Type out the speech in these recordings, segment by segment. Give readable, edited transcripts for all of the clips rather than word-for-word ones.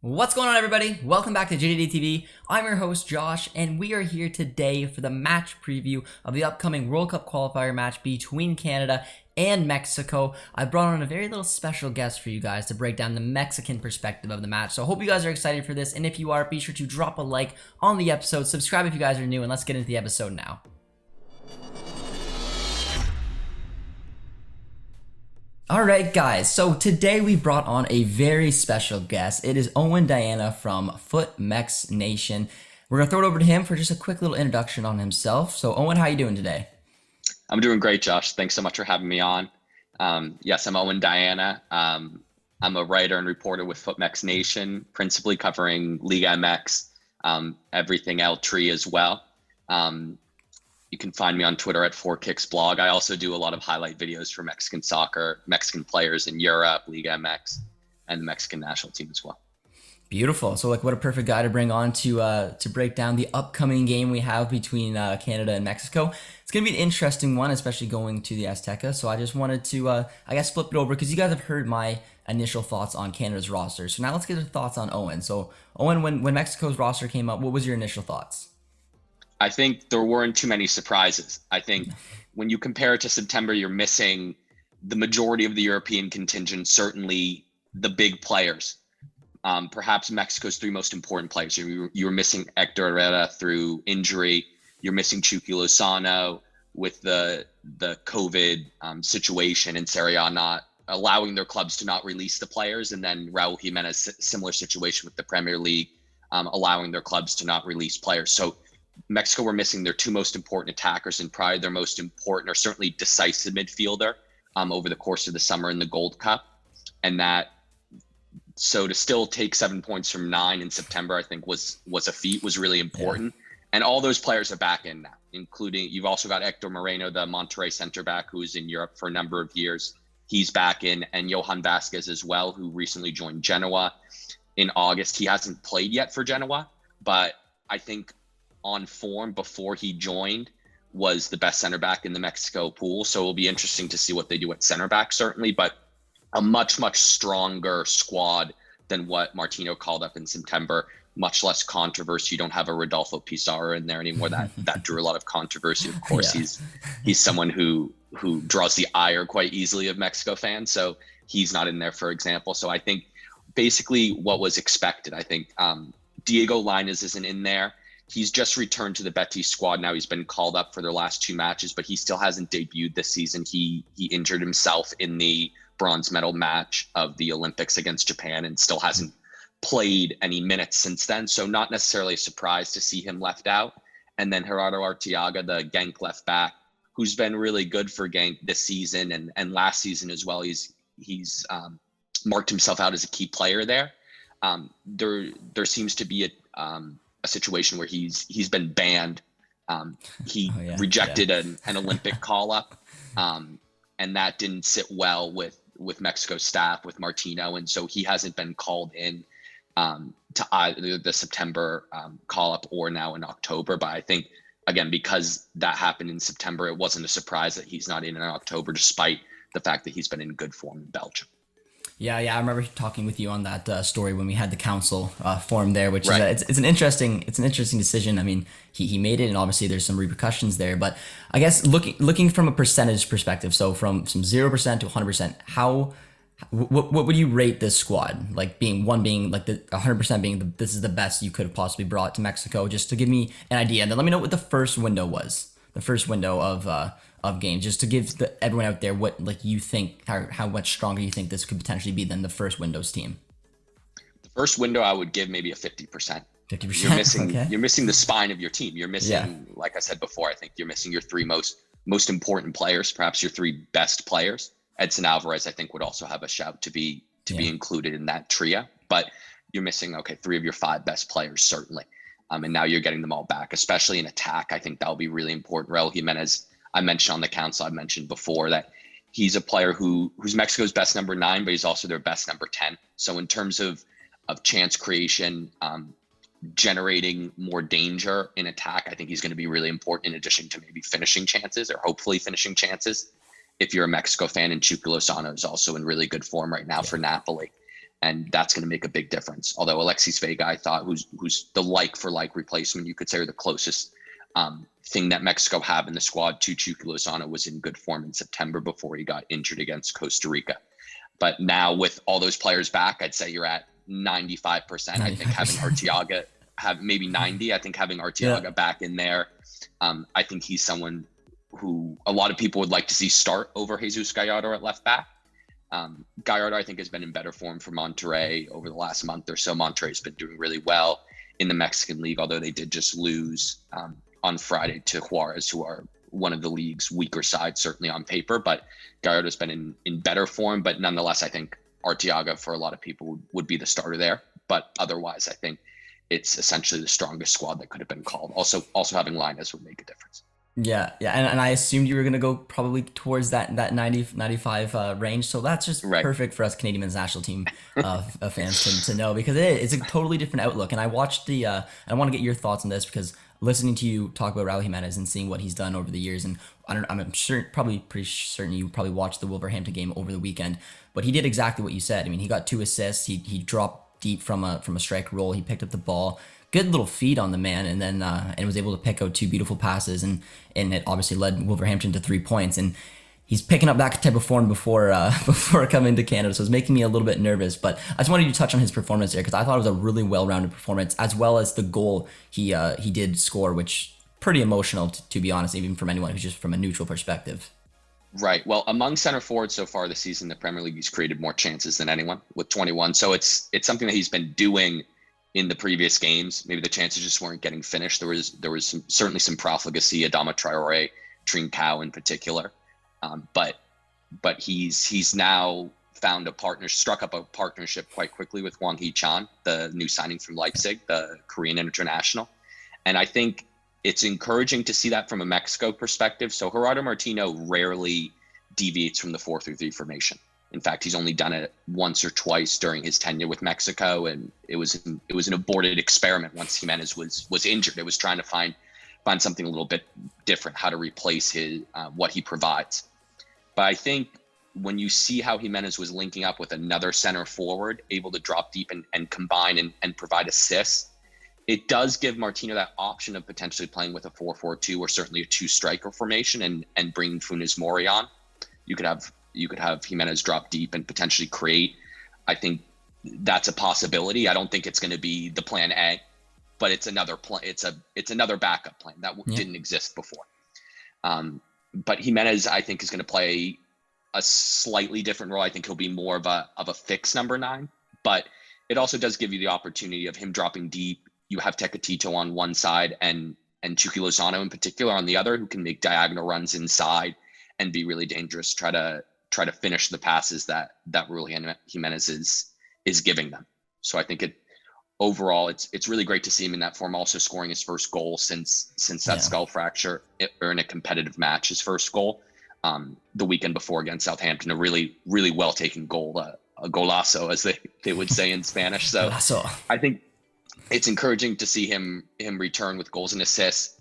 What's going on, everybody? Welcome back to JJD TV. I'm your host, Josh, and we are here today for the match preview of the upcoming World Cup qualifier match between Canada and Mexico. I brought on a very little special guest for you guys to break down the Mexican perspective of the match. So I hope you guys are excited for this, and if you are, be sure to drop a like on the episode, subscribe if you guys are new, and let's get into the episode now. Alright guys, so today we brought on a very special guest. It is Owen Diana from FootMex Nation. We're going to throw it over to him for just a quick little introduction on himself. So Owen, how you doing today? I'm doing great, Josh. Thanks so much for having me on. Yes, I'm Owen Diana. I'm a writer and reporter with FootMex Nation, principally covering Liga MX, everything L3 as well. You can find me on Twitter at 4KicksBlog. I also do a lot of highlight videos for Mexican soccer, Mexican players in Europe, Liga MX, and the Mexican national team as well. Beautiful. So what a perfect guy to bring on to break down the upcoming game we have between Canada and Mexico. It's going to be an interesting one, especially going to the Azteca. So I just wanted to, flip it over because you guys have heard my initial thoughts on Canada's roster. So now let's get your thoughts on Owen. So Owen, when Mexico's roster came up, what was your initial thoughts? I think there weren't too many surprises. I think when you compare it to September, you're missing the majority of the European contingent, certainly the big players. Perhaps Mexico's three most important players. You're missing Hector Herrera through injury. You're missing Chucky Lozano with the COVID situation and Serie A not allowing their clubs to not release the players. And then Raul Jimenez, similar situation with the Premier League, allowing their clubs to not release players. So Mexico were missing their two most important attackers and probably their most important or certainly decisive midfielder over the course of the summer in the Gold Cup. And so to still take 7 points from 9 in September, I think was a feat, was really important. Yeah. And all those players are back in now, including you've also got Hector Moreno, the Monterrey center back, who was in Europe for a number of years. He's back in, and Johan Vasquez as well, who recently joined Genoa in August. He hasn't played yet for Genoa, but I think on form before he joined was the best center back in the Mexico pool. So it'll be interesting to see what they do at center back, certainly, but a much, much stronger squad than what Martino called up in September. Much less controversy. You don't have a Rodolfo Pizarro in there anymore. That drew a lot of controversy. Of course, yeah. He's someone who draws the ire quite easily of Mexico fans. So he's not in there, for example. So I think basically what was expected. I think Diego Lainez isn't in there. He's just returned to the Betis squad now. He's been called up for their last two matches, but he still hasn't debuted this season. He injured himself in the bronze medal match of the Olympics against Japan and still hasn't played any minutes since then. So not necessarily a surprise to see him left out. And then Gerardo Arteaga, the Genk left back, who's been really good for Genk this season and last season as well. He's marked himself out as a key player there. There seems to be a situation where he's been banned. He rejected an Olympic call up, and that didn't sit well with Mexico staff, with Martino, and so he hasn't been called in to either the September call up or now in October. But I think again, because that happened in September, it wasn't a surprise that he's not in October, despite the fact that he's been in good form in Belgium. Yeah, I remember talking with you on that story when we had the council formed there, which right. is it's an interesting decision. I mean, he made it, and obviously there's some repercussions there. But I guess looking from a percentage perspective, so from 0% to 100%, what would you rate this squad? Like one being like the 100% being this is the best you could have possibly brought to Mexico, just to give me an idea, and then let me know what the first window was, the first window of games, just to give everyone out there what like you think how much stronger you think this could potentially be than the first Windows team. The first window I would give maybe a 50%. 50%. You're missing okay. You're missing the spine of your team. You're missing, like I said before, I think you're missing your three most important players, perhaps your three best players. Edson Alvarez, I think, would also have a shout to be included in that trio. But you're missing three of your five best players certainly, and now you're getting them all back, especially in attack. I think that'll be really important. Raul Jimenez, I mentioned on the council, I mentioned before that he's a player who's Mexico's best number 9, but he's also their best number 10. So in terms of chance creation, generating more danger in attack, I think he's going to be really important, in addition to maybe finishing chances, or hopefully finishing chances. If you're a Mexico fan, and Chucky Lozano is also in really good form right now for Napoli. and that's going to make a big difference. Although Alexis Vega, I thought, who's the like for like replacement, you could say, or the closest thing that Mexico have in the squad to Chucky Lozano, was in good form in September before he got injured against Costa Rica. But now with all those players back, I'd say you're at 95%. I think having Arteaga, have maybe 90. I think having Arteaga back in there, I think he's someone who a lot of people would like to see start over Jesus Gallardo at left back. Gallardo, I think, has been in better form for Monterrey over the last month or so. Monterrey's been doing really well in the Mexican League, although they did just lose on Friday to Juarez, who are one of the league's weaker sides, certainly on paper. But Gallardo's been in better form. But nonetheless, I think Arteaga, for a lot of people, would be the starter there. But otherwise, I think it's essentially the strongest squad that could have been called. Also having Linus would make a difference. Yeah. And I assumed you were going to go probably towards that 90, 95 range. So that's just perfect for us Canadian men's national team fans to know, because it's a totally different outlook. And I watched I want to get your thoughts on this, because listening to you talk about Raul Jimenez and seeing what he's done over the years, and I'm sure, probably pretty certain you probably watched the Wolverhampton game over the weekend, but he did exactly what you said. I mean, he got 2 assists. He dropped deep from a strike roll. He picked up the ball. Good little feed on the man, and then and was able to pick out 2 beautiful passes, and it obviously led Wolverhampton to 3 points. And he's picking up that type of form before coming to Canada, so it's making me a little bit nervous. But I just wanted you to touch on his performance there, because I thought it was a really well-rounded performance, as well as the goal he did score, which pretty emotional to be honest, even from anyone who's just from a neutral perspective. Right. Well, among center forwards so far this season, the Premier League, he's created more chances than anyone with 21. So it's something that he's been doing in the previous games. Maybe the chances just weren't getting finished. There was certainly some profligacy, Adama Traore, Trincao in particular. But he's now found struck up a partnership quite quickly with Hwang Hee-chan, the new signing from Leipzig, the Korean international. And I think it's encouraging to see that from a Mexico perspective. So Gerardo Martino rarely deviates from the 4-3-3 formation. In fact, he's only done it once or twice during his tenure with Mexico, and it was an aborted experiment once Jimenez was injured. It was trying to find something a little bit different, how to replace his what he provides. But I think when you see how Jimenez was linking up with another center forward, able to drop deep and combine and provide assists, it does give Martino that option of potentially playing with a 4-4-2 or certainly a 2-striker formation and bringing Funes Mori on. You could have Jimenez drop deep and potentially create. I think that's a possibility. I don't think it's going to be the plan A, but it's another it's another backup plan that didn't exist before. But Jimenez, I think, is going to play a slightly different role. I think he'll be more of a fixed number 9, but it also does give you the opportunity of him dropping deep. You have Tecatito on one side and Chucky Lozano in particular on the other, who can make diagonal runs inside and be really dangerous. Try to finish the passes that Raul Jimenez is giving them. So I think overall it's really great to see him in that form, also scoring his first goal since that skull fracture, or in a competitive match, his first goal the weekend before against Southampton, a really, really well taken goal, a golazo, as they would say in Spanish. So I think it's encouraging to see him return with goals and assists,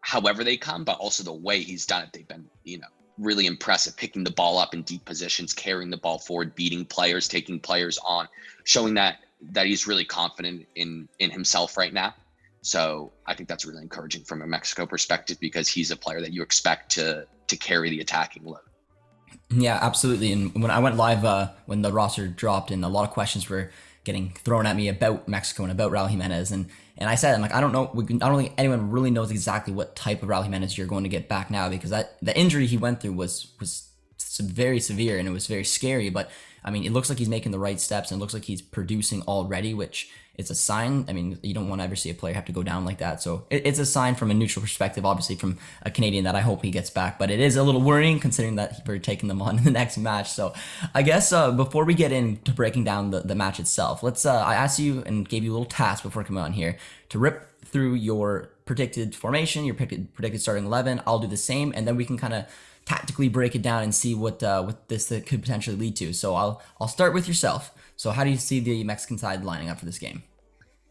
however they come, but also the way he's done it. They've been, really impressive, picking the ball up in deep positions, carrying the ball forward, beating players, taking players on, showing that he's really confident in himself right now. So I think that's really encouraging from a Mexico perspective, because he's a player that you expect to carry the attacking load. Yeah, absolutely. And when I went live, when the roster dropped, and a lot of questions were getting thrown at me about Mexico and about Raul Jimenez, and I said, I'm like, I don't think anyone really knows exactly what type of Raul Jimenez you're going to get back now, because the injury he went through was very severe, and it was very scary. But I mean, it looks like he's making the right steps, and it looks like he's producing already, which is a sign. I mean, you don't want to ever see a player have to go down like that. So it's a sign from a neutral perspective, obviously from a Canadian, that I hope he gets back. But it is a little worrying considering that we're taking them on in the next match. So I guess before we get into breaking down the match itself, I asked you and gave you a little task before coming on here to rip through your predicted formation, your predicted starting 11. I'll do the same, and then we can kind of tactically break it down and see what this could potentially lead to. So I'll start with yourself. So how do you see the Mexican side lining up for this game?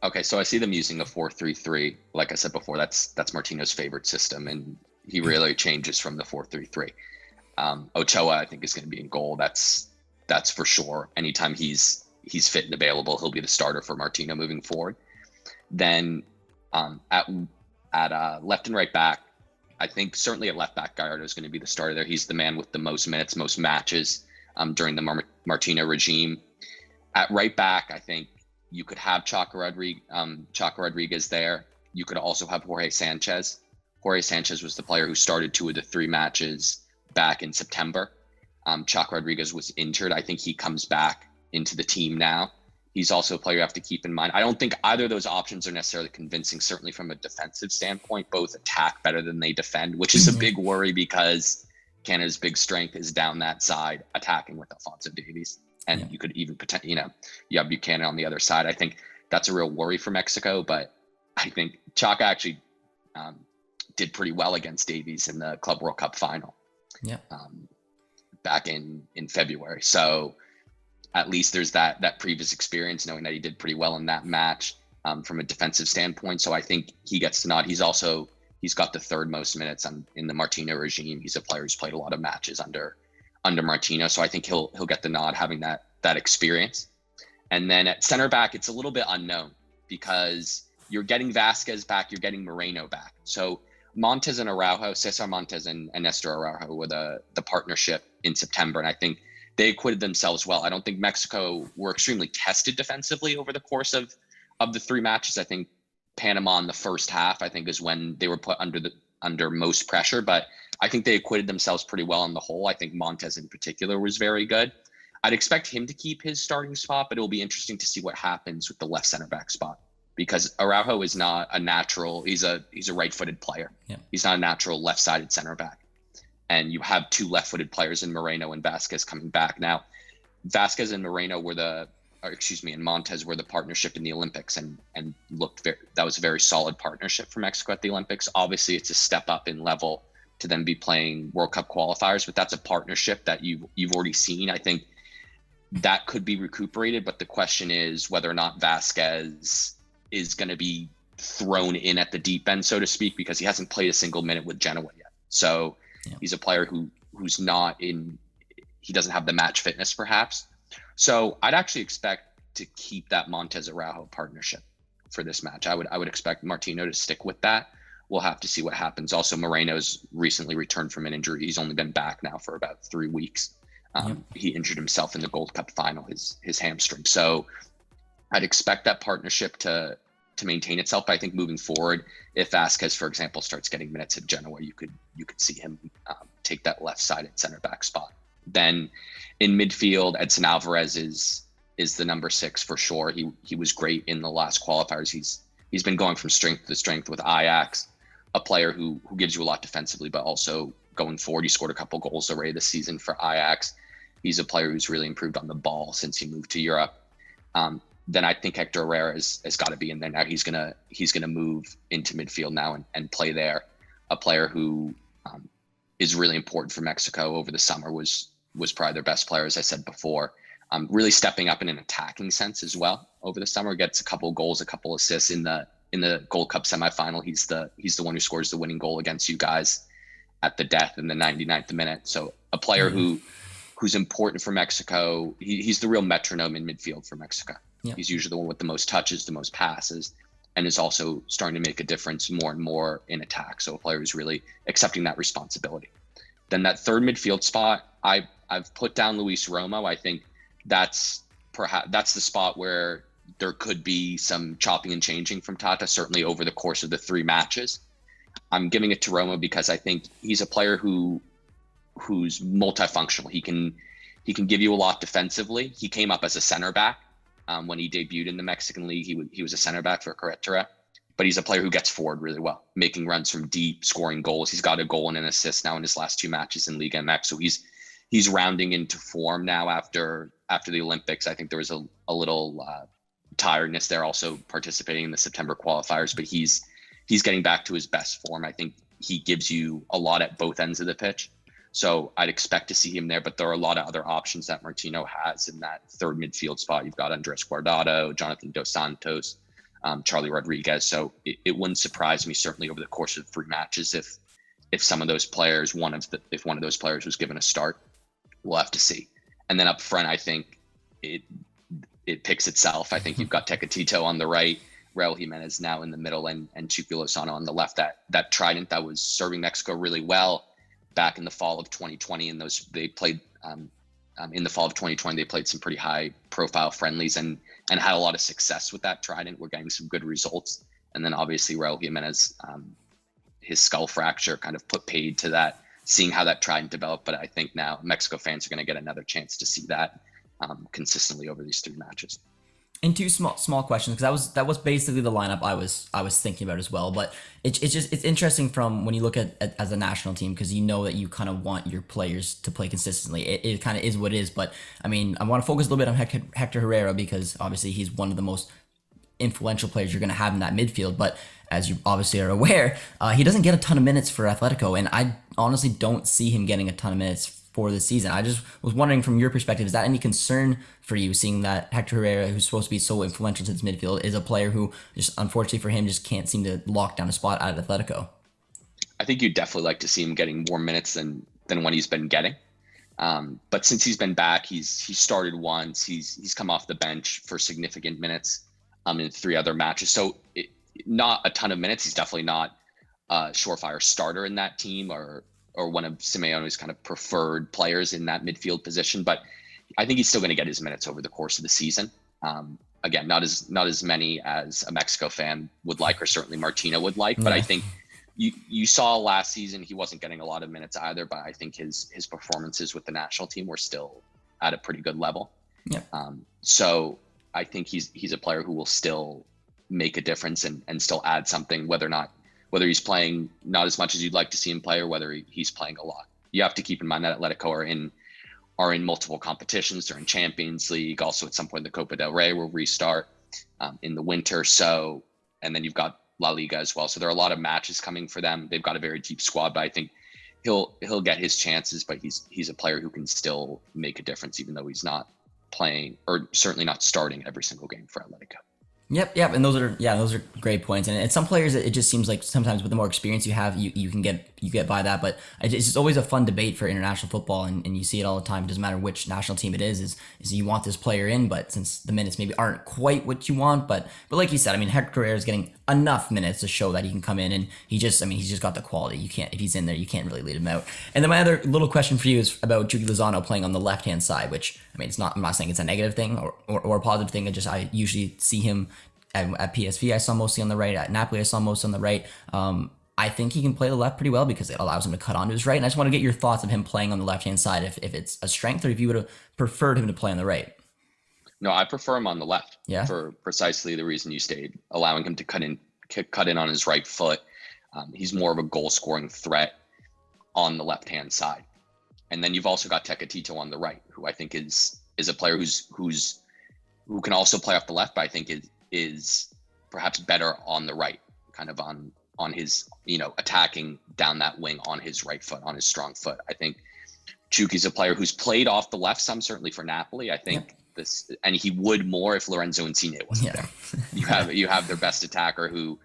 Okay, so I see them using a 4-3-3. Like I said before, that's Martino's favorite system, and he really changes from the 4-3-3. Ochoa, I think, is going to be in goal. That's for sure. Anytime he's he's fit and available, he'll be the starter for Martino moving forward. Then at left and right back, I think certainly at left back, Gallardo is going to be the starter there. He's the man with the most minutes, most matches during the Martino regime. At right back, I think you could have Chaco Rodriguez there. You could also have Jorge Sanchez. Jorge Sanchez was the player who started 2 of the 3 matches back in September. Chaco Rodriguez was injured. I think he comes back into the team now. He's also a player you have to keep in mind. I don't think either of those options are necessarily convincing, certainly from a defensive standpoint. Both attack better than they defend, which is a big worry because Canada's big strength is down that side, attacking with Alphonso Davies. And you could even you have Buchanan on the other side. I think that's a real worry for Mexico, but I think Chaka actually did pretty well against Davies in the Club World Cup final back in February. So at least there's that previous experience, knowing that he did pretty well in that match from a defensive standpoint. So I think he gets to nod. He's got the 3rd most minutes in the Martino regime. He's a player who's played a lot of matches under Martino. So I think he'll get the nod having that experience. And then at center back, it's a little bit unknown because you're getting Vasquez back, you're getting Moreno back. So Montes and Araujo, Cesar Montes and Nestor Araujo were the partnership in September. And I think they acquitted themselves well. I don't think Mexico were extremely tested defensively over the course of the 3 matches. I think Panama in the first half, I think, is when they were put under most pressure, but I think they acquitted themselves pretty well on the whole. I think Montes in particular was very good. I'd expect him to keep his starting spot, but it'll be interesting to see what happens with the left center back spot because Araujo is not a natural. He's a right-footed player. Yeah. He's not a natural left-sided center back. And you have 2 left-footed players in Moreno and Vasquez coming back. Now, Vasquez and Moreno and Montes were the partnership in the Olympics and that was a very solid partnership for Mexico at the Olympics. Obviously, it's a step up in level to then be playing World Cup qualifiers, but that's a partnership that you've already seen. I think that could be recuperated, but the question is whether or not Vasquez is going to be thrown in at the deep end, so to speak, because he hasn't played a single minute with Genoa yet. So he's a player who's not in, he doesn't have the match fitness perhaps. So I'd actually expect to keep that Montes Araujo partnership for this match. I would expect Martino to stick with that. We'll have to see what happens. Also, Moreno's recently returned from an injury. He's only been back now for about 3 weeks. He injured himself in the Gold Cup final, his hamstring. So I'd expect that partnership to maintain itself. But I think moving forward, if Vasquez, for example, starts getting minutes at Genoa, you could see him take that left-sided center back spot. Then in midfield, Edson Alvarez is the number 6 for sure. He was great in the last qualifiers. He's been going from strength to strength with Ajax, a player who gives you a lot defensively, but also going forward. He scored a couple goals already this season for Ajax. He's a player who's really improved on the ball since he moved to Europe. Then I think Hector Herrera has got to be in there now. He's gonna move into midfield now and play there. A player who is really important for Mexico over the summer was probably their best player, as I said before. Really stepping up in an attacking sense as well over the summer. Gets a couple goals, a couple assists in the Gold Cup semifinal. He's the one who scores the winning goal against you guys at the death in the 99th minute. So a player who's important for Mexico. He's the real metronome in midfield for Mexico. Yeah. He's usually the one with the most touches, the most passes, and is also starting to make a difference more and more in attack. So a player who's really accepting that responsibility. Then that third midfield spot, I've put down Luis Romo. I think that's the spot where there could be some chopping and changing from Tata, certainly over the course of the 3 matches. I'm giving it to Romo because I think he's a player who's multifunctional. He can give you a lot defensively. He came up as a center back when he debuted in the Mexican League. He was a center back for Querétaro, but he's a player who gets forward really well, making runs from deep, scoring goals. He's got a goal and an assist now in his last 2 matches in Liga MX. So he's rounding into form now after the Olympics. I think there was a little tiredness there, also participating in the September qualifiers, but he's getting back to his best form. I think he gives you a lot at both ends of the pitch. So I'd expect to see him there, but there are a lot of other options that Martino has in that third midfield spot. You've got Andres Guardado, Jonathan Dos Santos, Charlie Rodriguez. So it wouldn't surprise me, certainly over the course of 3 matches, if some of those players, if one of those players was given a start. We'll have to see. And then up front, I think it picks itself. I think you've got Tecatito on the right, Raul Jimenez now in the middle, and Chucky Lozano on the left. That trident that was serving Mexico really well back in the fall of 2020, and they played in the fall of 2020. They played some pretty high profile friendlies and had a lot of success with that trident. We're getting some good results, and then obviously Raul Jimenez, his skull fracture kind of put paid to that. Seeing how that trident developed, but I think now Mexico fans are going to get another chance to see that consistently over these 3 matches. And 2 small questions, because that was basically the lineup I was thinking about as well. But it's interesting from when you look at as a national team, because you know that you kind of want your players to play consistently. It kind of is what it is. But I mean, I want to focus a little bit on Hector Herrera, because obviously he's one of the most influential players you're going to have in that midfield. But as you obviously are aware, he doesn't get a ton of minutes for Atletico, and I honestly don't see him getting a ton of minutes for the season. I just was wondering, from your perspective, is that any concern for you, seeing that Hector Herrera, who's supposed to be so influential to this midfield, is a player who just, unfortunately for him, just can't seem to lock down a spot at Atletico? I think you'd definitely like to see him getting more minutes than what he's been getting. But since he's been back, he started once. He's come off the bench for significant minutes in 3 other matches. So not a ton of minutes. He's definitely not a surefire starter in that team or one of Simeone's kind of preferred players in that midfield position. But I think he's still going to get his minutes over the course of the season. Again, not as many as a Mexico fan would like, or certainly Martino would like. But I think you saw last season he wasn't getting a lot of minutes either. But I think his performances with the national team were still at a pretty good level. Yeah. So I think he's a player who will still make a difference and still add something, whether he's playing not as much as you'd like to see him play, or whether he's playing a lot. You have to keep in mind that Atletico are in multiple competitions. They're in Champions League. Also, at some point, the Copa del Rey will restart in the winter. So, and then you've got La Liga as well. So there are a lot of matches coming for them. They've got a very deep squad, but I think he'll get his chances. But he's a player who can still make a difference, even though he's not playing, or certainly not starting every single game for Atletico. Yep, and those are great points. And some players, it just seems like sometimes with the more experience you have, you can get by that. But it's just always a fun debate for international football, and you see it all the time. It doesn't matter which national team it is you want this player in, but since the minutes maybe aren't quite what you want, but like you said, I mean, Hector Herrera is getting enough minutes to show that he can come in, and he's just got the quality. You can't, if he's in there, you can't really lead him out. And then my other little question for you is about Chucky Lozano playing on the left hand side, which, I mean, I'm not saying it's a negative thing or a positive thing. I usually see him at PSV, I saw mostly on the right. At Napoli, I saw most on the right. I think he can play the left pretty well because it allows him to cut onto his right. And I just want to get your thoughts of him playing on the left-hand side, if it's a strength, or if you would have preferred him to play on the right. No, I prefer him on the left. Yeah. For precisely the reason you stated, allowing him to cut in on his right foot. He's more of a goal-scoring threat on the left-hand side. And then you've also got Tecatito on the right, who I think is a player who can also play off the left, but I think is perhaps better on the right, kind of on his, attacking down that wing on his right foot, on his strong foot. I think Chucky's a player who's played off the left some, certainly for Napoli. I think and he would more if Lorenzo Insigne wasn't there. You have their best attacker who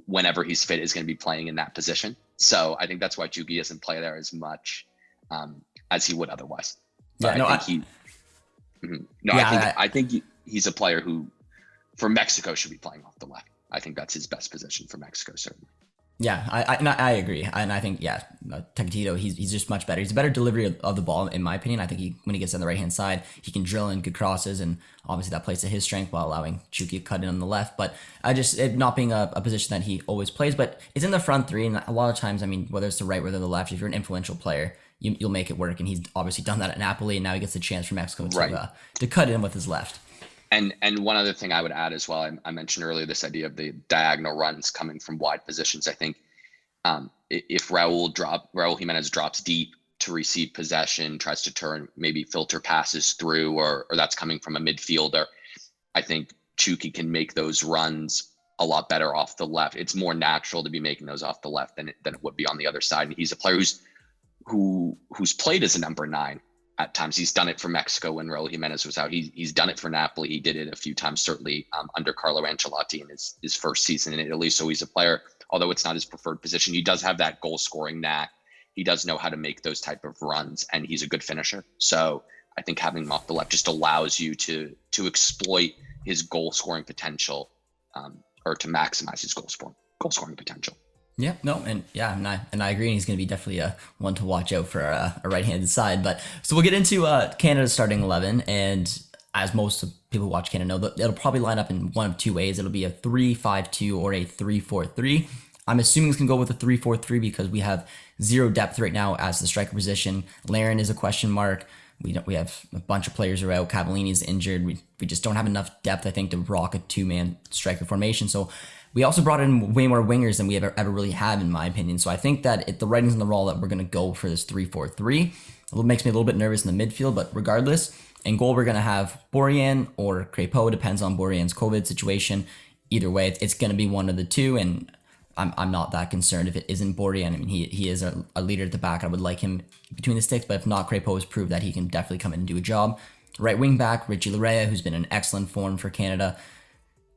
whenever he's fit is going to be playing in that position. So I think that's why Chucky doesn't play there as much as he would otherwise. But I think he's a player who, for Mexico, should be playing off the left. I think that's his best position for Mexico, certainly. Yeah, I agree. And I think, Tecatito, he's just much better. He's a better delivery of the ball, in my opinion. I think when he gets on the right-hand side, he can drill in good crosses, and obviously that plays to his strength while allowing Chucky to cut in on the left. But it not being a position that he always plays, but it's in the front three, and a lot of times, I mean, whether it's the right, whether the left, if you're an influential player, you'll make it work. And he's obviously done that at Napoli, and now he gets the chance for Mexico to cut in with his left. And one other thing I would add as well, I mentioned earlier this idea of the diagonal runs coming from wide positions. I think if Raul Jimenez drops deep to receive possession, tries to turn, maybe filter passes through, or that's coming from a midfielder, I think Chucky can make those runs a lot better off the left. It's more natural to be making those off the left than it would be on the other side. And he's a player who's played as a number 9 at times. He's done it for Mexico when Raul Jimenez was out. He's done it for Napoli. He did it a few times, certainly under Carlo Ancelotti in his first season in Italy. So he's a player, although it's not his preferred position, he does have that goal scoring knack. He does know how to make those type of runs, and he's a good finisher. So I think having him off the left just allows you to exploit his goal scoring potential, or to maximize his goal scoring potential. Yeah, no, and I agree. And he's going to be definitely a one to watch out for a right-handed side. But so we'll get into Canada's starting 11, and as most of people who watch Canada know, it'll probably line up in one of two ways. It'll be a 3-5-2 or a 3-4-3. I'm assuming it's going to go with a 3-4-3 because we have zero depth right now as the striker position. Larin is a question mark. We have a bunch of players are out. Cavallini's injured. We just don't have enough depth, I think, to rock a two-man striker formation. So we also brought in way more wingers than we ever really have, in my opinion. So I think that the writing's on the wall that we're going to go for this 3-4-3. It makes me a little bit nervous in the midfield, but regardless, in goal we're going to have Borjan or Crépeau. Depends on Borjan's COVID situation. Either way, it's going to be one of the two, and I'm not that concerned if it isn't Borjan. I mean, he is a leader at the back. I would like him between the sticks, but if not, Crépeau has proved that he can definitely come in and do a job. Right wing back, Richie Laryea, who's been in excellent form for Canada.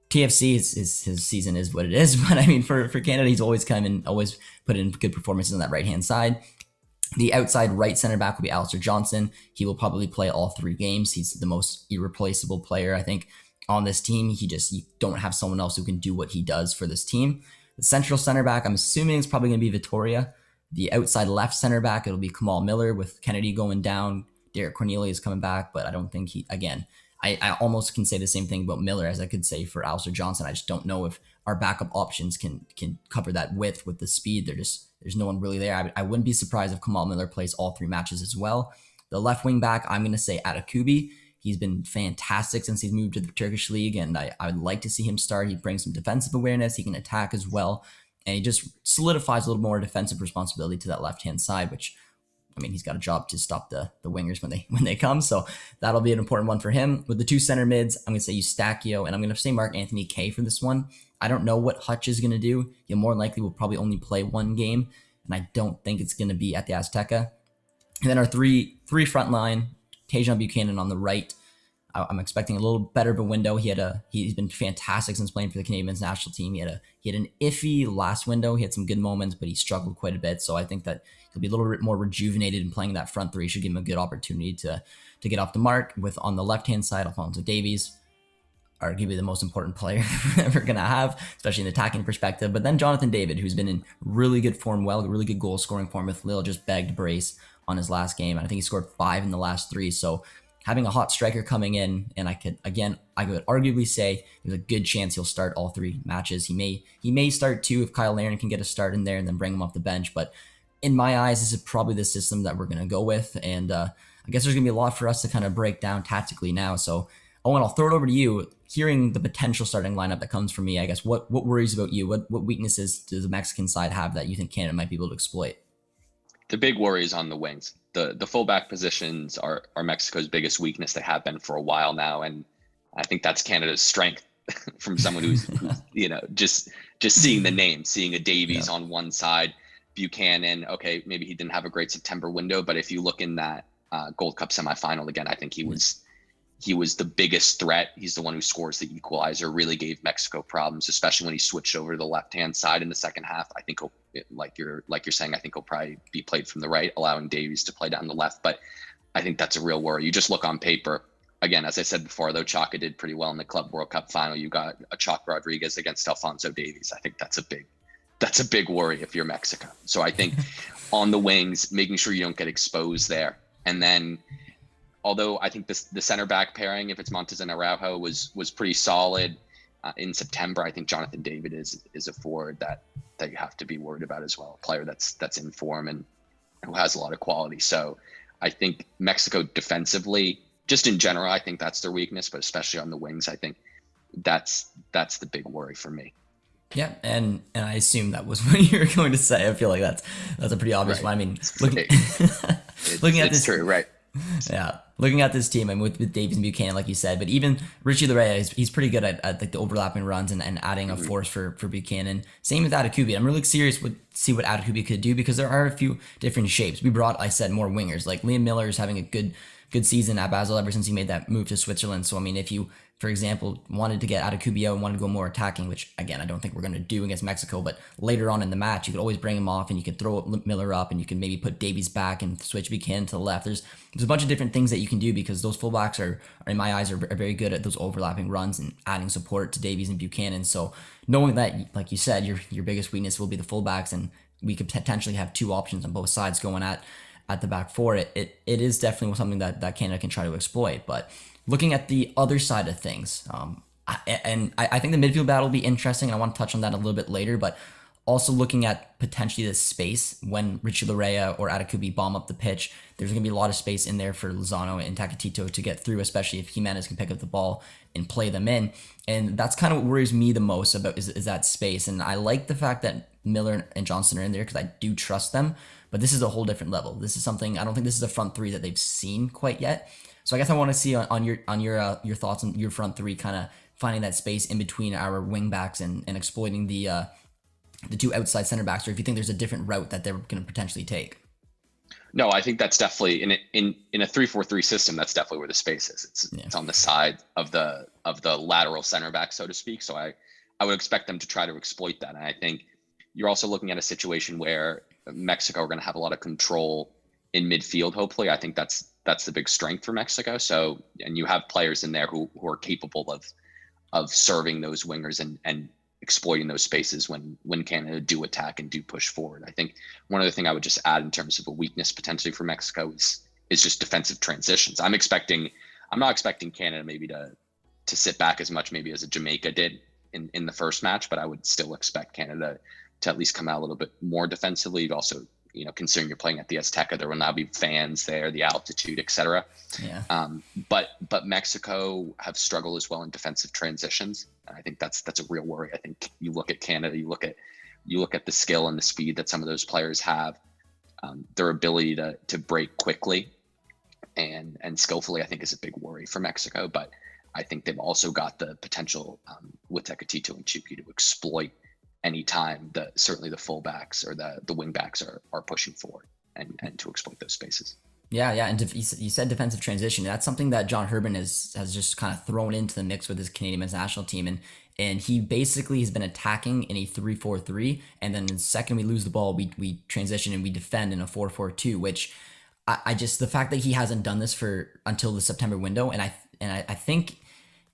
TFC, his season is what it is, but I mean, for Canada, he's always come in, always put in good performances on that right-hand side. The outside right center back will be Alistair Johnston. He will probably play all 3 games. He's the most irreplaceable player, I think, on this team. You don't have someone else who can do what he does for this team. The central center back, I'm assuming it's probably going to be Vittoria. The outside left center back, it'll be Kamal Miller with Kennedy going down. Derek Cornelius is coming back, but I don't think I almost can say the same thing about Miller as I could say for Alistair Johnston. I just don't know if our backup options can cover that width with the speed. There's no one really there. I wouldn't be surprised if Kamal Miller plays all 3 matches as well. The left wing back, I'm going to say Atakubi. He's been fantastic since he's moved to the Turkish league, and I would like to see him start. He brings some defensive awareness. He can attack as well, and he just solidifies a little more defensive responsibility to that left-hand side, which, I mean, he's got a job to stop the wingers when they come, so that'll be an important one for him. With the 2 center mids, I'm going to say Eustachio, and I'm going to say Marc-Anthony Kaye for this one. I don't know what Hutch is going to do. He more than likely will probably only play 1 game, and I don't think it's going to be at the Azteca. And then our three front line, Tajon Buchanan on the right. I'm expecting a little better of a window. He's been fantastic since playing for the Canadian men's national team. He had an iffy last window. He had some good moments, but he struggled quite a bit. So I think that he'll be a little bit more rejuvenated in playing that front 3. Should give him a good opportunity to get off the mark. With on the left hand side, Alphonso Davies, arguably the most important player we're gonna have, especially in the attacking perspective. But then Jonathan David, who's been in really good form, really good goal scoring form with Lille, just begged brace on his last game. And I think he scored 5 in the last 3. So having a hot striker coming in, and I could arguably say there's a good chance he'll start all 3 matches. He may start 2 if Kyle Larin can get a start in there and then bring him off the bench. But in my eyes, this is probably the system that we're going to go with. And I guess there's going to be a lot for us to kind of break down tactically now. So Owen, I'll throw it over to you. Hearing the potential starting lineup that comes from me, I guess, what worries about you? What weaknesses does the Mexican side have that you think Canada might be able to exploit? The big worry is on the wings. The fullback positions are Mexico's biggest weakness. They have been for a while now, and I think that's Canada's strength from someone who's just seeing the name, seeing a Davies on one side, Buchanan. Okay, maybe he didn't have a great September window, but if you look in that Gold Cup semifinal again, I think he was the biggest threat. He's the one who scores the equalizer, really gave Mexico problems, especially when he switched over to the left-hand side in the second half. I think like you're saying, I think he'll probably be played from the right, allowing Davies to play down the left. But I think that's a real worry. You just look on paper. Again, as I said before, though Chaka did pretty well in the Club World Cup final, you got a Chalk Rodriguez against Alphonso Davies. I think that's a big worry if you're Mexico. So I think on the wings, making sure you don't get exposed there. And then, although I think the center back pairing, if it's Montes and Araujo, was pretty solid in September, I think Jonathan David is a forward that you have to be worried about as well. A player that's in form and who has a lot of quality. So I think Mexico defensively, just in general, I think that's their weakness, but especially on the wings, I think that's the big worry for me. Yeah, and I assume that was what you were going to say. I feel like that's a pretty obvious one. I mean, looking at this, true, right? Yeah, looking at this team, and with Davies and Buchanan, like you said, but even Richie Laryea, he's pretty good at like the overlapping runs and adding a force for Buchanan. Same with Atakubi. I'm really serious to see what Atakubi could do, because there are a few different shapes. We brought, I said, more wingers. Like Liam Miller is having a good season at Basel ever since he made that move to Switzerland. So I mean, if you for example, wanted to get out of QBO and wanted to go more attacking, which again, I don't think we're going to do against Mexico, but later on in the match, you could always bring him off and you could throw Miller up and you can maybe put Davies back and switch Buchanan to the left. There's a bunch of different things that you can do because those fullbacks are in my eyes, are very good at those overlapping runs and adding support to Davies and Buchanan. So knowing that, like you said, your biggest weakness will be the fullbacks, and we could potentially have two options on both sides going at the back four. It is definitely something that Canada can try to exploit. But looking at the other side of things, I think the midfield battle will be interesting, and I want to touch on that a little bit later, but also looking at potentially the space when Richie Larea or Atakubi bomb up the pitch, there's going to be a lot of space in there for Lozano and Takatito to get through, especially if Jimenez can pick up the ball and play them in. And that's kind of what worries me the most about is that space. And I like the fact that Miller and Johnson are in there because I do trust them, but this is a whole different level. This is something, I don't think this is a front three that they've seen quite yet. So I guess I want to see on your thoughts on your front three, kind of finding that space in between our wing backs and exploiting the two outside center backs, or if you think there's a different route that they're going to potentially take. No, I think that's definitely in a 3-4-3 system. That's definitely where the space is. It's on the side of the lateral center back, so to speak. So I would expect them to try to exploit that. And I think you're also looking at a situation where Mexico are going to have a lot of control in midfield. Hopefully, I think that's the big strength for Mexico. So, and you have players in there who are capable of serving those wingers and exploiting those spaces when Canada do attack and do push forward. I think one other thing I would just add in terms of a weakness potentially for Mexico is just defensive transitions. I'm not expecting Canada maybe to sit back as much maybe as a Jamaica did in the first match, but I would still expect Canada to at least come out a little bit more defensively. Also, considering you're playing at the Azteca, there will now be fans there, the altitude, etc. Yeah. But Mexico have struggled as well in defensive transitions. And I think that's a real worry. I think you look at Canada, you look at the skill and the speed that some of those players have, their ability to break quickly and skillfully, I think is a big worry for Mexico. But I think they've also got the potential with Tecatito and Chucky to exploit anytime certainly the fullbacks or the wing backs are pushing forward and to exploit those spaces. Yeah, and you said defensive transition. That's something that John Hurban has just kind of thrown into the mix with his Canadian men's national team, and he basically has been attacking in a 3-4-3, and then the second we lose the ball, we transition and we defend in a 4-4-2. Which I just, the fact that he hasn't done this until the September window, and I think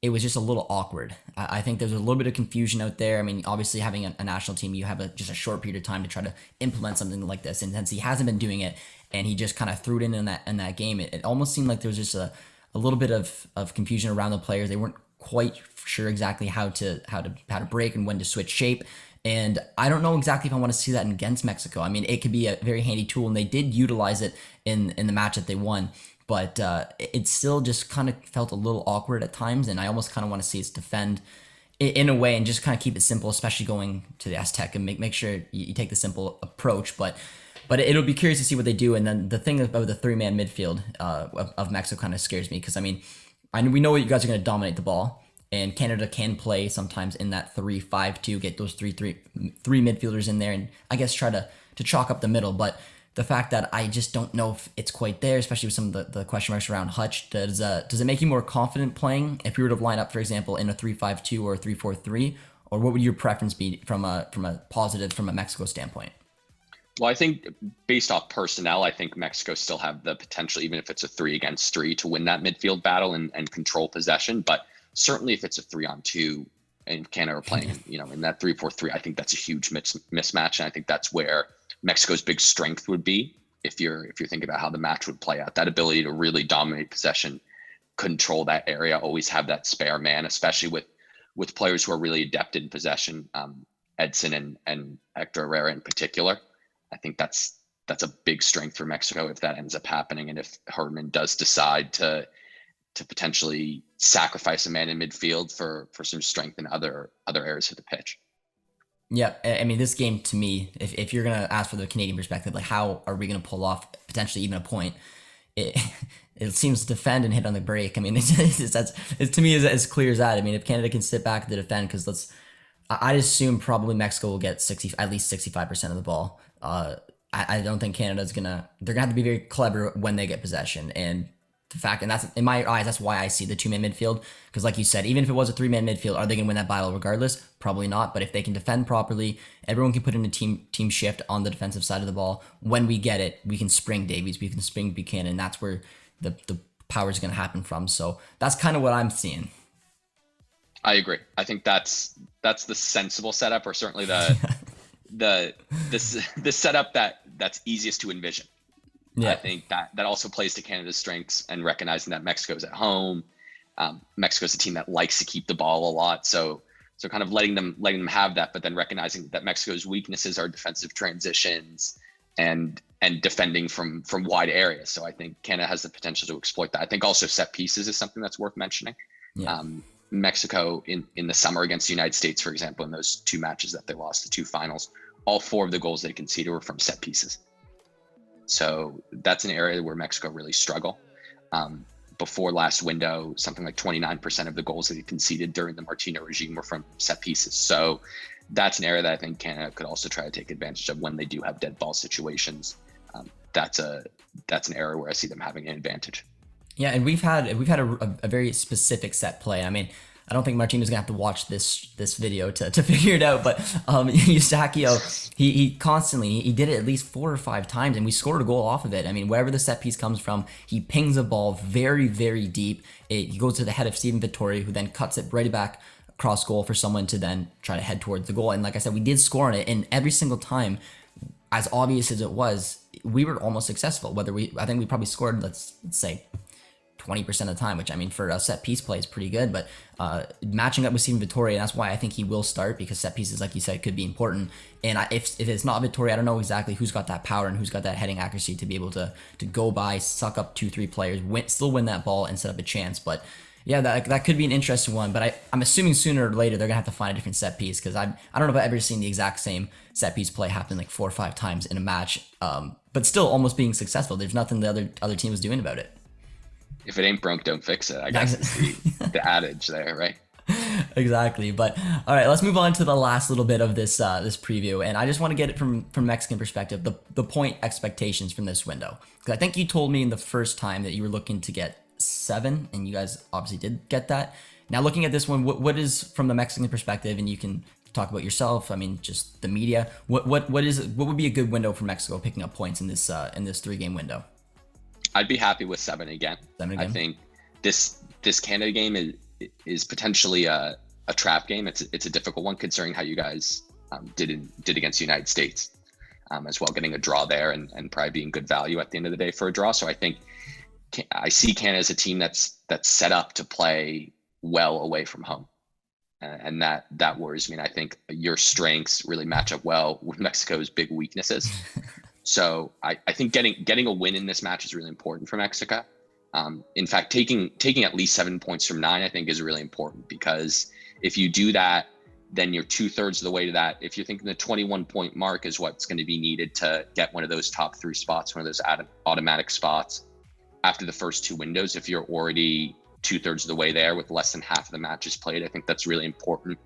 it was just a little awkward. I think there's a little bit of confusion out there. I mean, obviously having a national team, you have just a short period of time to try to implement something like this. And since he hasn't been doing it, and he just kind of threw it in that game, it almost seemed like there was just a little bit of confusion around the players. They weren't quite sure exactly how to break and when to switch shape. And I don't know exactly if I want to see that against Mexico. I mean, it could be a very handy tool, and they did utilize it in the match that they won. But it still just kind of felt a little awkward at times, and I almost kind of want to see us defend in a way and just kind of keep it simple, especially going to the Aztec, and make sure you take the simple approach. But it'll be curious to see what they do. And then the thing about the three-man midfield of Mexico kind of scares me because, I mean, we know you guys are going to dominate the ball, and Canada can play sometimes in that 3-5-2, get those three midfielders in there, and I guess try to chalk up the middle. But the fact that I just don't know if it's quite there, especially with some of the question marks around Hutch, does it make you more confident playing if you were to line up, for example, in a 3-5-2 or a 3-4-3, or what would your preference be from a positive from a Mexico standpoint? Well, I think based off personnel, I think Mexico still have the potential, even if it's a 3-against-3, to win that midfield battle and control possession. But certainly if it's a 3-on-2 and Canada are playing, in that 3-4-3, I think that's a huge mismatch. And I think that's where Mexico's big strength would be if you're thinking about how the match would play out. That ability to really dominate possession, control that area, always have that spare man, especially with players who are really adept in possession, Edson and Hector Herrera in particular. I think that's a big strength for Mexico if that ends up happening, and if Herdman does decide to potentially sacrifice a man in midfield for some strength in other areas of the pitch. Yeah, I mean, this game to me, if you're going to ask for the Canadian perspective, like how are we going to pull off potentially even a point? It seems to defend and hit on the break. I mean, it's to me is as clear as that. I mean, if Canada can sit back to defend, because I'd assume probably Mexico will get at least 65% of the ball. I don't think Canada's they're gonna have to be very clever when they get possession, and the fact, and that's in my eyes, that's why I see the two-man midfield. Because like you said, even if it was a three-man midfield, are they going to win that battle regardless? Probably not. But if they can defend properly, everyone can put in a team shift on the defensive side of the ball. When we get it, we can spring Davies, we can spring Buchanan. That's where the power is going to happen from. So that's kind of what I'm seeing. I agree. I think that's the sensible setup, or certainly the setup that's easiest to envision. Yeah. I think that also plays to Canada's strengths, and recognizing that Mexico's at home. Mexico's a team that likes to keep the ball a lot, so kind of letting them have that, but then recognizing that Mexico's weaknesses are defensive transitions and defending from wide areas. So I think Canada has the potential to exploit that. I think also set pieces is something that's worth mentioning. Yeah. Mexico in the summer against the United States, for example, in those two matches that they lost, the two finals, all 4 of the goals they conceded were from set pieces. So that's an area where Mexico really struggle. Before last window, something like 29% of the goals that they conceded during the Martino regime were from set pieces. So that's an area that I think Canada could also try to take advantage of when they do have dead ball situations. That's an area where I see them having an advantage. Yeah, and we've had a very specific set play. I mean, I don't think Martino's gonna have to watch this video to figure it out, but Eustáquio, he constantly did it at least 4 or 5 times, and we scored a goal off of it. I mean, wherever the set piece comes from, he pings a ball very, very deep. He goes to the head of Steven Vittori, who then cuts it right back across goal for someone to then try to head towards the goal. And like I said, we did score on it, and every single time, as obvious as it was, we were almost successful. I think we probably scored, let's say, 20% of the time, which I mean for a set piece play is pretty good, but matching up with Steven Vittori, and that's why I think he will start, because set pieces, like you said, could be important. And if it's not Vittori, I don't know exactly who's got that power and who's got that heading accuracy to be able to go by, suck up 2-3 players, still win that ball and set up a chance. But yeah, that could be an interesting one, but I'm assuming sooner or later they're gonna have to find a different set piece, because I don't know if I've ever seen the exact same set piece play happen like 4 or 5 times in a match, but still almost being successful. There's nothing the other team was doing about it. If it ain't broke, don't fix it. I guess it's the adage there, right? Exactly. But all right, let's move on to the last little bit of this preview, and I just want to get it from Mexican perspective, the point expectations from this window, because I think you told me in the first time that you were looking to get 7, and you guys obviously did get that. Now looking at this one, what is from the Mexican perspective, and you can talk about yourself, I mean just the media, what would be a good window for Mexico picking up points in this 3-game window? I'd be happy with 7 again. 7 again. I think this Canada game is potentially a trap game. It's a difficult one considering how you guys did against the United States, as well, getting a draw there and probably being good value at the end of the day for a draw. So I think I see Canada as a team that's set up to play well away from home, and that worries me. And I think your strengths really match up well with Mexico's big weaknesses. So I think getting a win in this match is really important for Mexico. In fact, taking at least 7 points from 9, I think, is really important, because if you do that, then you're 2/3 of the way to that. If you're thinking the 21-point mark is what's going to be needed to get one of those top 3 spots, one of those automatic spots after the first 2 windows, if you're already 2/3 of the way there with less than half of the matches played, I think that's really important.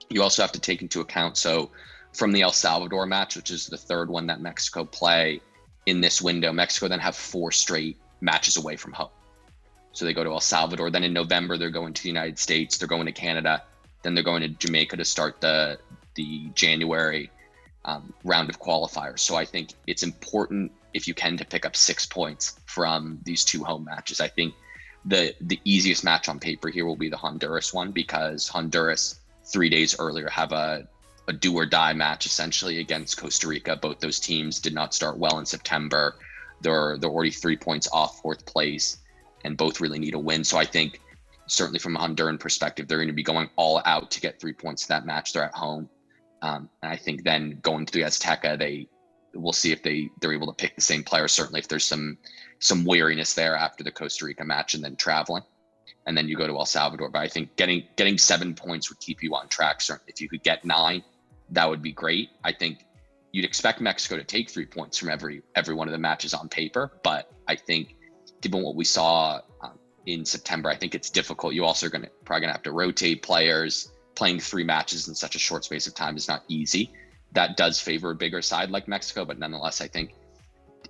You also have to take into account, so from the El Salvador match, which is the 3rd one that Mexico play in this window, Mexico then have 4 straight matches away from home. So they go to El Salvador, then in November they're going to the United States, they're going to Canada, then they're going to Jamaica to start the January round of qualifiers. So I think it's important, if you can, to pick up 6 points from these 2 home matches. I think the easiest match on paper here will be the Honduras one, because Honduras 3 days earlier have a do or die match essentially against Costa Rica. Both those teams did not start well in September. They're already 3 points off 4th place, and both really need a win. So I think certainly from a Honduran perspective, they're going to be going all out to get 3 points in that match. They're at home. And I think then going to the Azteca, we'll see if they're able to pick the same players. Certainly if there's some weariness there after the Costa Rica match and then traveling. And then you go to El Salvador. But I think getting 7 points would keep you on track. Certainly if you could get 9, that would be great. I think you'd expect Mexico to take 3 points from every one of the matches on paper, but I think given what we saw in September, I think it's difficult. You also are probably gonna have to rotate players. Playing 3 matches in such a short space of time is not easy. That does favor a bigger side like Mexico, but nonetheless, I think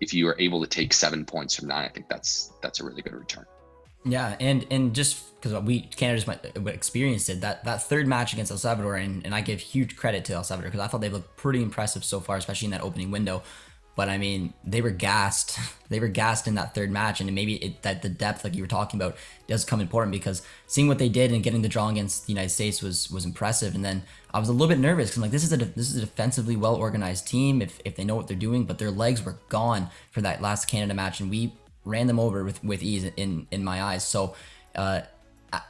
if you are able to take 7 points from 9, I think that's a really good return. Yeah, and just because Canada just experienced it, that third match against El Salvador, and I give huge credit to El Salvador because I thought they looked pretty impressive so far, especially in that opening window. But I mean, they were gassed. They were gassed in that third match, and maybe that the depth, like you were talking about, does come important because seeing what they did and getting the draw against the United States was impressive. And then I was a little bit nervous because like this is a defensively well organized team if they know what they're doing, but their legs were gone for that last Canada match, and we ran them over with ease in my eyes. So.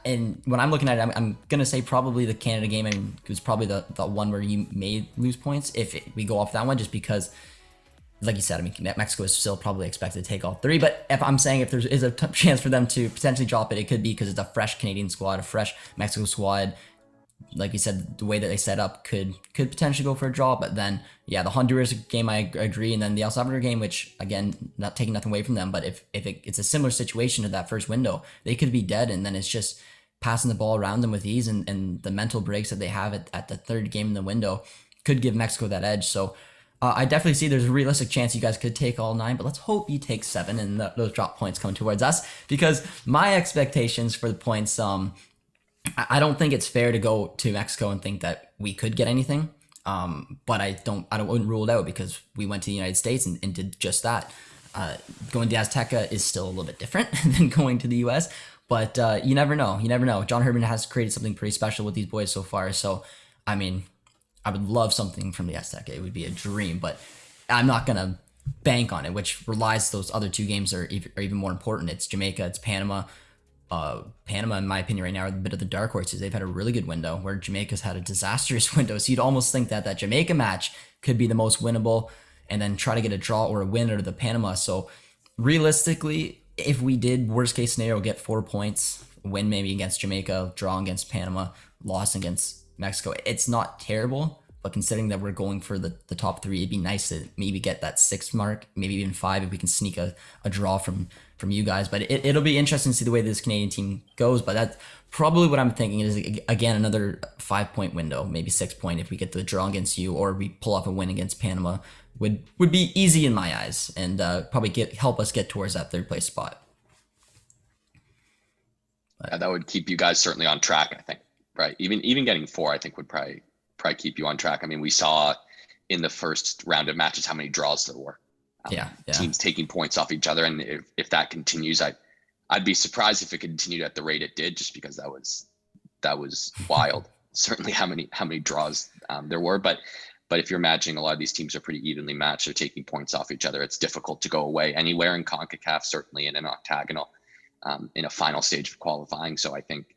And when I'm looking at it, I'm gonna say probably the Canada game. I mean, it was probably the one where you may lose points if we go off that one, just because, like you said, I mean, Mexico is still probably expected to take all three. But if I'm saying if there is a chance for them to potentially drop it, it could be because it's a fresh Canadian squad, a fresh Mexico squad. Like you said, the way that they set up could potentially go for a draw. But then, yeah, the Honduras game, I agree. And then the El Salvador game, which, again, not taking nothing away from them, but if it's a similar situation to that first window, they could be dead. And then it's just passing the ball around them with ease. And the mental breaks that they have at the third game in the window could give Mexico that edge. So I definitely see there's a realistic chance you guys could take all 9, but let's hope you take 7 and those drop points come towards us, because my expectations for the points, I don't think it's fair to go to Mexico and think that we could get anything. But I wouldn't rule it out because we went to the United States and did just that. Going to Azteca is still a little bit different than going to the US, but you never know. You never know. John Herman has created something pretty special with these boys so far. So, I mean, I would love something from the Azteca. It would be a dream, but I'm not going to bank on it, which relies those other 2 games are even more important. It's Jamaica, it's Panama. Panama, in my opinion, right now are a bit of the dark horses. They've had a really good window, where Jamaica's had a disastrous window. So you'd almost think that Jamaica match could be the most winnable, and then try to get a draw or a win out of the Panama. So realistically, if we did, worst case scenario, get 4 points, win maybe against Jamaica, draw against Panama, loss against Mexico, it's not terrible. But considering that we're going for the top 3, it'd be nice to maybe get that 6 mark, maybe even 5 if we can sneak a draw from you guys. But it'll be interesting to see the way this Canadian team goes. But that's probably what I'm thinking is, again, another 5-point window, maybe 6-point if we get the draw against you, or we pull off a win against Panama, would be easy in my eyes, and probably help us get towards that 3rd place spot. Yeah, that would keep you guys certainly on track, I think. Right, even getting 4, I think would probably keep you on track. I mean, we saw in the first round of matches how many draws there were. Yeah. Teams taking points off each other, and if that continues, I'd be surprised if it continued at the rate it did, just because that was wild. Certainly, how many draws there were, but if you're matching, a lot of these teams are pretty evenly matched. They're taking points off each other. It's difficult to go away anywhere in CONCACAF, certainly in an octagonal, in a final stage of qualifying. So I think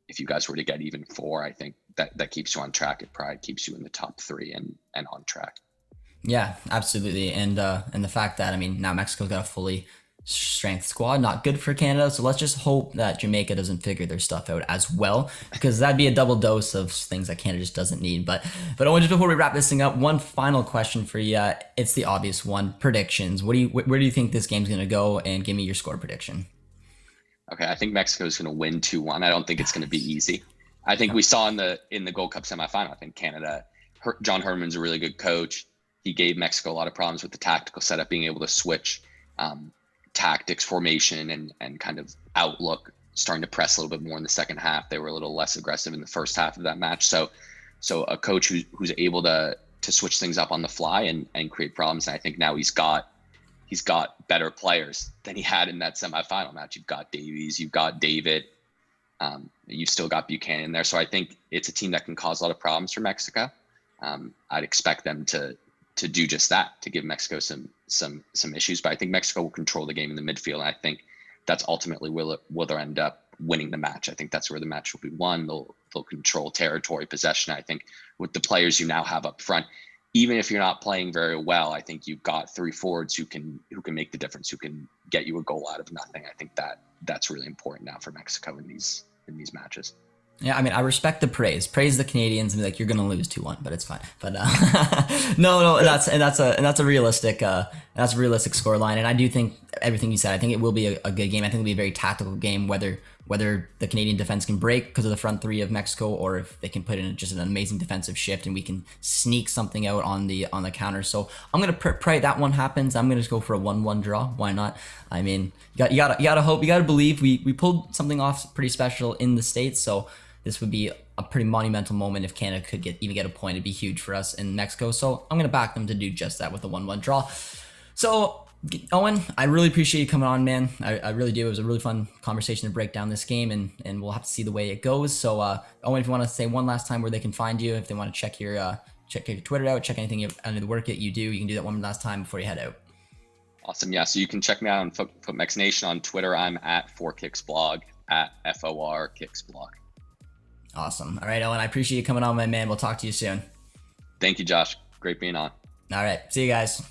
if you guys were to get even 4, I think that keeps you on track. It probably keeps you in the top 3 and on track. Yeah, absolutely. And the fact that, I mean, now Mexico's got a fully strength squad, not good for Canada. So let's just hope that Jamaica doesn't figure their stuff out as well, because that'd be a double dose of things that Canada just doesn't need. But Owen, just before we wrap this thing up, one final question for you. It's the obvious one: predictions. Where do you think this game's gonna go? And give me your score prediction. Okay, I think Mexico's gonna win 2-1. I don't think it's gonna be easy. I think we saw in the Gold Cup semifinal, I think Canada, John Herman's a really good coach. He gave Mexico a lot of problems with the tactical setup, being able to switch tactics, formation, and kind of outlook, starting to press a little bit more in the second half. They were a little less aggressive in the first half of that match. So a coach who's able to switch things up on the fly and create problems. And I think now he's got better players than he had in that semifinal match. You've got Davies, you've got David, you've still got Buchanan there. So I think it's a team that can cause a lot of problems for Mexico. I'd expect them to do just that, to give Mexico some issues. But I think Mexico will control the game in the midfield, and I think that's ultimately will they end up winning the match. I think that's where the match will be won. They'll control territory, possession. I think with the players you now have up front, even if you're not playing very well, I think you've got 3 forwards who can make the difference, who can get you a goal out of nothing. I think that's really important now for Mexico in these matches. Yeah, I mean, I respect the praise. Praise the Canadians and be like, you're gonna lose 2-1, but it's fine. But no, that's a realistic scoreline. And I do think everything you said. I think it will be a good game. I think it'll be a very tactical game, whether whether the Canadian defense can break because of the front three of Mexico, or if they can put in just an amazing defensive shift and we can sneak something out on the counter. So I'm gonna pray that one happens. I'm gonna just go for a 1-1 draw. Why not? I mean, you gotta hope, you gotta believe. We pulled something off pretty special in the States, so this would be a pretty monumental moment if Canada could even get a point. It'd be huge for us in Mexico. So I'm gonna back them to do just that with a 1-1 draw. So Owen, I really appreciate you coming on, man. I really do. It was a really fun conversation to break down this game, and we'll have to see the way it goes. So Owen, if you want to say one last time where they can find you, if they want to check your Twitter out, check any of the work that you do, you can do that one last time before you head out. Awesome. Yeah. So you can check me out on FootMex Nation on Twitter. I'm at 4kicksblog, at FORKicksblog. Awesome. All right, Owen, I appreciate you coming on, my man. We'll talk to you soon. Thank you, Josh. Great being on. All right. See you guys.